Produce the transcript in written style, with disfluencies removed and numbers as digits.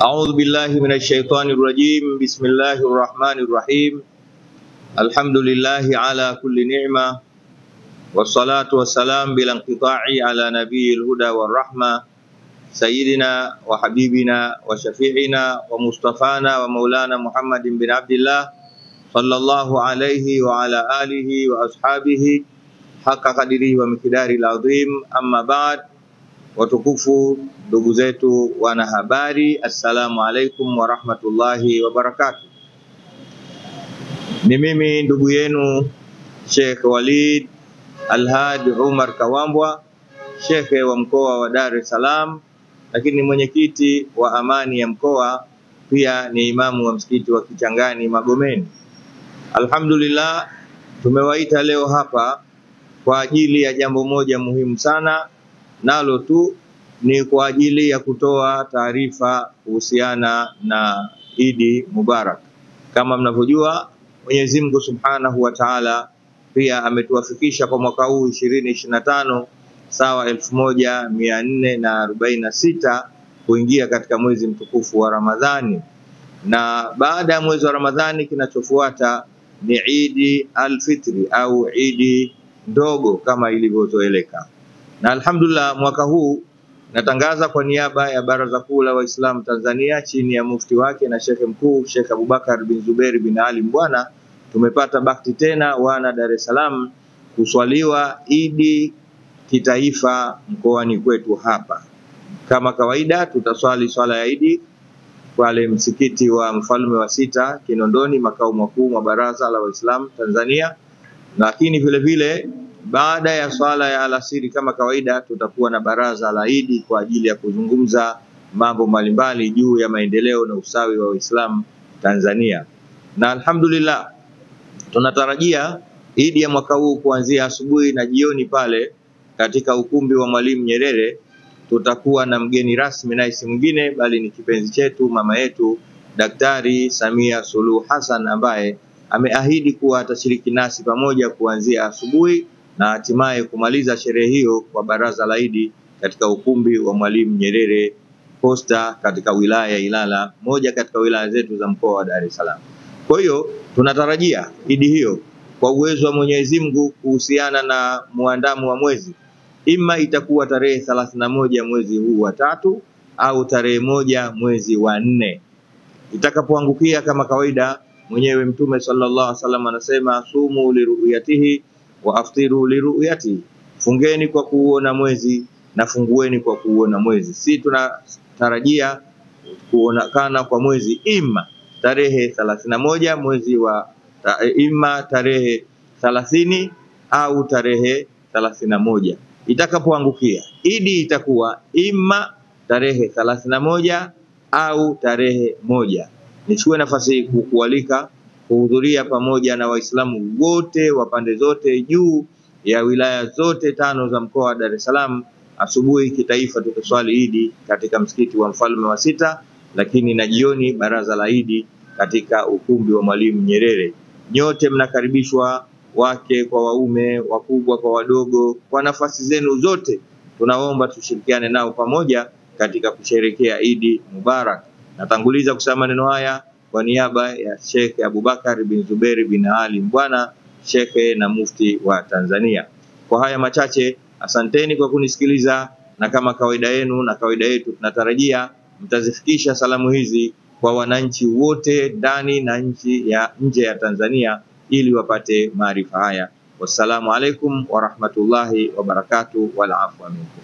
أعوذ بالله من الشيطان الرجيم. بسم الله الرحمن الرحيم. الحمد لله على كل نعمة، والصلاة والسلام بلا انقطاع على نبي الهدى والرحمة سيدنا وحبيبنا وشفيعنا ومصطفانا ومولانا محمد بن عبد الله صلى الله عليه وعلى آله وأصحابه حق قدره ومقداره العظيم. أما بعد. Watukufu ndugu zetu wanahabari, assalamu alaikum warahmatullahi wabarakatuh. Ni mimi ndugu yenu Sheikh Walid Alhad Umar Kawambwa, Sheikh wa mkoa wa Dar es Salaam, lakini mwenyekiti wa amani ya mkoa, pia ni imamu wa msikiti wa Kichangani Magomeni. Alhamdulillah, tumewaita leo hapa kwa ajili ya jambo moja muhimu sana, nalo tu ni kwa ajili ya kutoa taarifa kuhusiana na Idi Mubarak. Kama mnavyojua, Mwenyezi Mungu Subhanahu wa Ta'ala pia ametuwafikisha kwa mwaka huu 2025 sawa 1446 kuingia katika mwezi mtukufu wa Ramadhani, na baada ya mwezi wa Ramadhani kinachofuata ni Idi al-Fitri au Idi ndogo kama ilivyozoeleka. Na alhamdulillah, mwaka huu natangaza kwa niaba ya Baraza Kuu la Waislamu Tanzania chini ya mufti wake na Sheikh Mkuu Sheikh Abubakar bin Zuberi bin Ali Mbwana, tumepata bahati tena wana Dar es Salaam kuswaliwa Idi kitaifa mkoani kwetu hapa. Kama kawaida tutaswali swala ya Idi pale msikiti wa Mfalme wa Sita Kinondoni, makao makuu wa Baraza la Waislamu Tanzania. Lakini vile vile baada ya swala ya alasiri kama kawaida tutakuwa na baraza la Idi kwa ajili ya kuzungumza mambo mbalimbali juu ya maendeleo na usawi wa Uislamu Tanzania. Na alhamdulillah, tunatarajia Idi ya mwaka huu kuanzia asubuhi na jioni pale katika ukumbi wa Mwalimu Nyerere tutakuwa na mgeni rasmi, na si mwingine bali ni kipenzi chetu, mama yetu Daktari Samia Suluhu Hassan, ambaye ameahidi kuwa atashiriki nasi pamoja kuanzia asubuhi na hatimaye kumaliza sherehe hiyo kwa baraza la Idi katika ukumbi wa Mwalimu Nyerere Posta katika wilaya ya Ilala, moja katika wilaya zetu za mkoa wa Dar es Salaam. Kwa hiyo tunatarajia Idi hiyo kwa uwezo wa Mwenyezi Mungu kuhusiana na muandamo wa mwezi, ima itakuwa tarehe 31 mwezi huu wa 3 au tarehe 1 mwezi wa 4. Itakapoangukia kama kawaida, mwenyewe Mtume sallallahu alaihi wasallam anasema sumu liruyatihi wa aftiru liruyatihi, fungeni kwa kuona mwezi na fungueni kwa kuona mwezi. Si tunatarajia kuonekana kwa mwezi ima tarehe 31 mwezi wa ima tarehe 30 au tarehe 31. Itakapoangukia Idi itakuwa ima tarehe 31 au tarehe 1. Nichukue nafasi hii kukualika kuhudhuria pamoja na Waislamu wote wa pande zote juu ya wilaya zote 5 za mkoa wa Dar es Salaam. Asubuhi kitaifa tutaswali Idi katika msikiti wa Mfalme wa Sita, lakini na jioni baraza la Idi katika ukumbi wa Mwalimu Nyerere. Nyote mnakaribishwa, wake kwa waume, wakubwa kwa wadogo, kwa nafasi zenu zote. Tunaomba tushirikiane nao pamoja katika kusherehekea Idi Mubarak. Natanguliza kusema maneno haya kwa niaba ya Sheikh Abubakar bin Zuberi bin Ali Mbwana, Sheikh na Mufti wa Tanzania. Kwa haya machache, asanteni kwa kunisikiliza, na kama kawaida yenu na kawaida yetu tunatarajia mtazifikisha salamu hizi kwa wananchi wote ndani na nje ya Tanzania ili wapate maarifa haya. Wassalamu alaikum warahmatullahi wabarakatuh, wal afwa minkum.